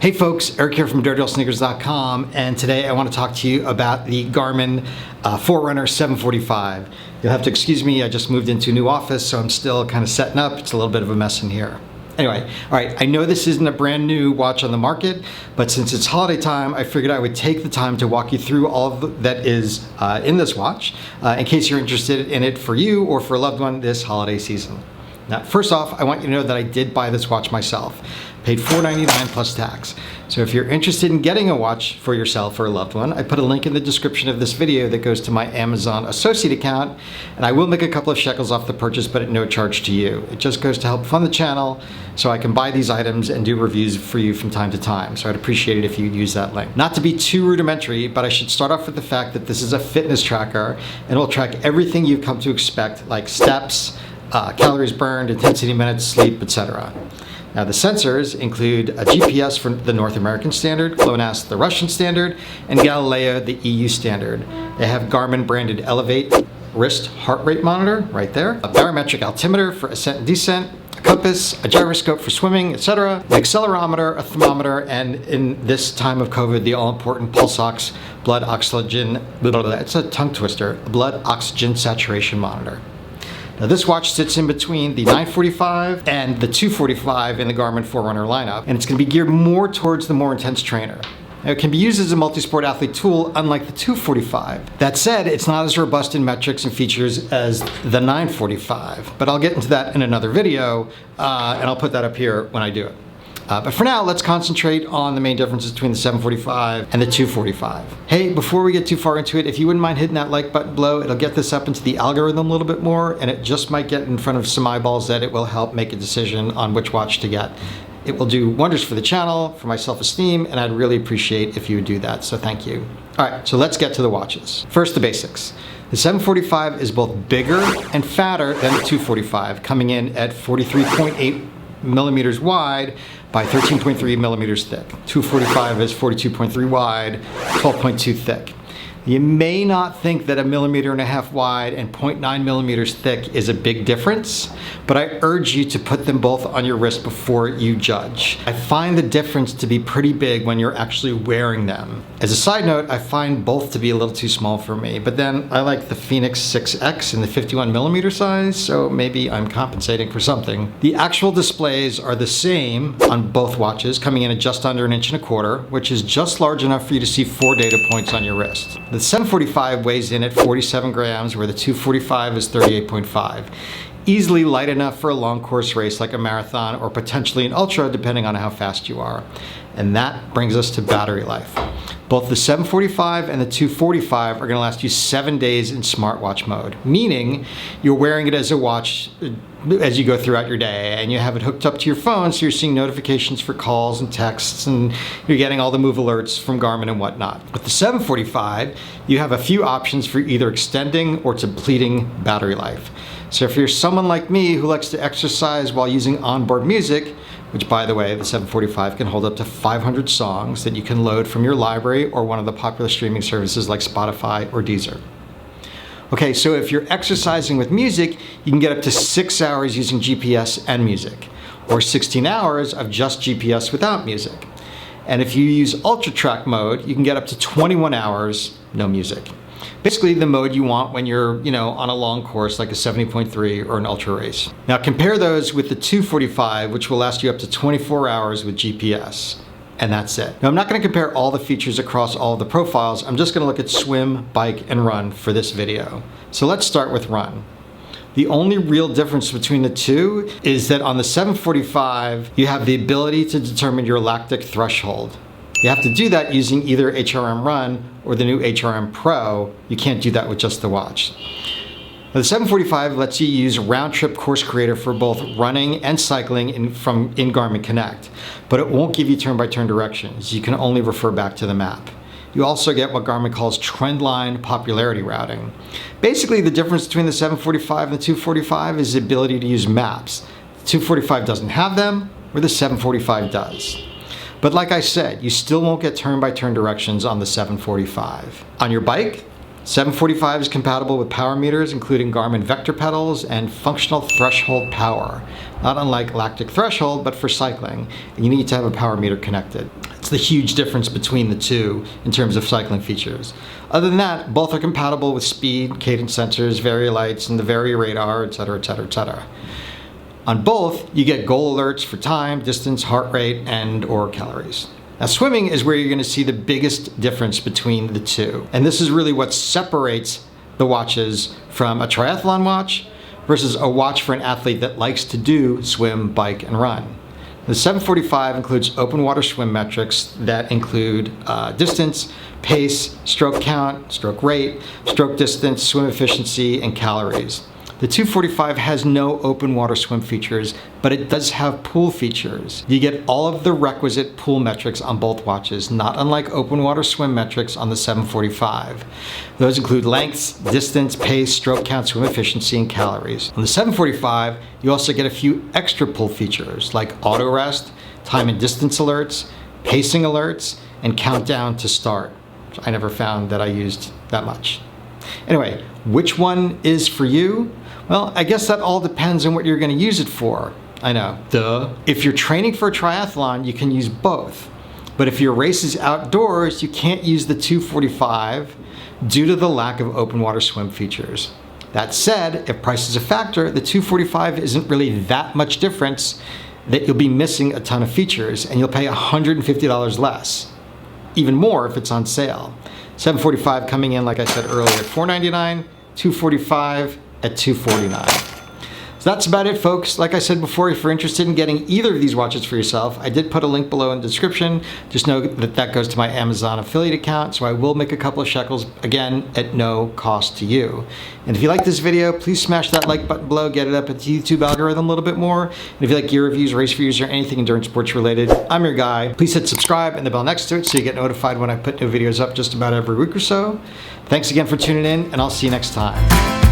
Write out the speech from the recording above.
Hey folks, Eric here from DirtyOldSneakers.com, and today I want to talk to you about the Garmin Forerunner 745. You'll have to excuse me, I just moved into a new office, so I'm still kind of setting up. It's a little bit of a mess in here. Anyway, all right, I know this isn't a brand new watch on the market, but since it's holiday time, I figured I would take the time to walk you through all of that is in this watch, in case you're interested in it for you or for a loved one this holiday season. Now, first off, I want you to know that I did buy this watch myself. Paid $4.99 plus tax. So if you're interested in getting a watch for yourself or a loved one, I put a link in the description of this video that goes to my Amazon associate account, and I will make a couple of shekels off the purchase, but at no charge to you. It just goes to help fund the channel so I can buy these items and do reviews for you from time to time. So I'd appreciate it if you'd use that link. Not to be too rudimentary, but I should start off with the fact that this is a fitness tracker and it will track everything you've come to expect, like steps, calories burned, intensity minutes, sleep, etc. Now the sensors include a GPS for the North American standard, GLONASS the Russian standard, and Galileo the EU standard. They have Garmin branded Elevate wrist heart rate monitor right there, a barometric altimeter for ascent and descent, a compass, a gyroscope for swimming, etc., an accelerometer, a thermometer, and in this time of COVID, the all-important pulse ox blood oxygen, it's a tongue twister, blood oxygen saturation monitor. Now this watch sits in between the 945 and the 245 in the Garmin Forerunner lineup, and it's going to be geared more towards the more intense trainer. Now, it can be used as a multi-sport athlete tool, unlike the 245. That said, it's not as robust in metrics and features as the 945, but I'll get into that in another video, and I'll put that up here when I do it. But for now, let's concentrate on the main differences between the 745 and the 245. Hey, before we get too far into it, if you wouldn't mind hitting that like button below, it'll get this up into the algorithm a little bit more, and it just might get in front of some eyeballs that it will help make a decision on which watch to get. It will do wonders for the channel, for my self-esteem, and I'd really appreciate if you would do that, so thank you. All right, so let's get to the watches. First, the basics. The 745 is both bigger and fatter than the 245, coming in at 43.8 millimeters wide by 13.3 millimeters thick. 245 is 42.3 wide, 12.2 thick. You may not think that 1.5 millimeters wide and 0.9 millimeters thick is a big difference, but I urge you to put them both on your wrist before you judge. I find the difference to be pretty big when you're actually wearing them. As a side note, I find both to be a little too small for me, but then I like the Phoenix 6X in the 51 millimeter size, so maybe I'm compensating for something. The actual displays are the same on both watches, coming in at just under 1.25 inches, which is just large enough for you to see 4 data points on your wrist. The 745 weighs in at 47 grams, where the 245 is 38.5. Easily light enough for a long course race like a marathon or potentially an ultra, depending on how fast you are. And that brings us to battery life. Both the 745 and the 245 are going to last you 7 days in smartwatch mode, meaning you're wearing it as a watch as you go throughout your day, and you have it hooked up to your phone, so you're seeing notifications for calls and texts, and you're getting all the move alerts from Garmin and whatnot. With the 745, you have a few options for either extending or depleting battery life. So if you're someone like me who likes to exercise while using onboard music, which by the way, the 745 can hold up to 500 songs that you can load from your library or one of the popular streaming services like Spotify or Deezer. Okay, so if you're exercising with music, you can get up to 6 hours using GPS and music, or 16 hours of just GPS without music. And if you use Ultra Track mode, you can get up to 21 hours, no music. Basically the mode you want when you're, on a long course like a 70.3 or an ultra race. Now compare those with the 245, which will last you up to 24 hours with GPS. And that's it. Now I'm not going to compare all the features across all of the profiles. I'm just going to look at swim, bike, and run for this video. So let's start with run. The only real difference between the two is that on the 745, you have the ability to determine your lactic threshold. You have to do that using either HRM Run or the new HRM Pro. You can't do that with just the watch. Now, the 745 lets you use round-trip course creator for both running and cycling in Garmin Connect, but it won't give you turn-by-turn directions. You can only refer back to the map. You also get what Garmin calls trendline popularity routing. Basically, the difference between the 745 and the 245 is the ability to use maps. The 245 doesn't have them, where the 745 does. But like I said, you still won't get turn-by-turn directions on the 745. On your bike, 745 is compatible with power meters, including Garmin Vector pedals and functional threshold power. Not unlike lactic threshold, but for cycling, and you need to have a power meter connected. It's the huge difference between the two in terms of cycling features. Other than that, both are compatible with speed, cadence sensors, vari-lights, and the vari-radar, etc., etc., etc. On both, you get goal alerts for time, distance, heart rate, and or calories. Now, swimming is where you're going to see the biggest difference between the two. And this is really what separates the watches from a triathlon watch versus a watch for an athlete that likes to do swim, bike, and run. The 745 includes open water swim metrics that include distance, pace, stroke count, stroke rate, stroke distance, swim efficiency, and calories. The 245 has no open water swim features, but it does have pool features. You get all of the requisite pool metrics on both watches, not unlike open water swim metrics on the 745. Those include lengths, distance, pace, stroke count, swim efficiency, and calories. On the 745, you also get a few extra pool features like auto rest, time and distance alerts, pacing alerts, and countdown to start, which I never found that I used that much. Anyway, which one is for you? Well, I guess that all depends on what you're going to use it for. I know, duh. If you're training for a triathlon, you can use both. But if your race is outdoors, you can't use the 245 due to the lack of open water swim features. That said, if price is a factor, the 245 isn't really that much difference that you'll be missing a ton of features and you'll pay $150 less. Even more if it's on sale. 745 coming in, like I said earlier, at $499, 245 at $249. So that's about it, folks. Like I said before, if you're interested in getting either of these watches for yourself, I did put a link below in the description. Just know that that goes to my Amazon affiliate account, so I will make a couple of shekels, again, at no cost to you. And if you like this video, please smash that like button below, get it up at the YouTube algorithm a little bit more. And if you like gear reviews, race reviews, or anything endurance sports related, I'm your guy. Please hit subscribe and the bell next to it so you get notified when I put new videos up just about every week or so. Thanks again for tuning in, and I'll see you next time.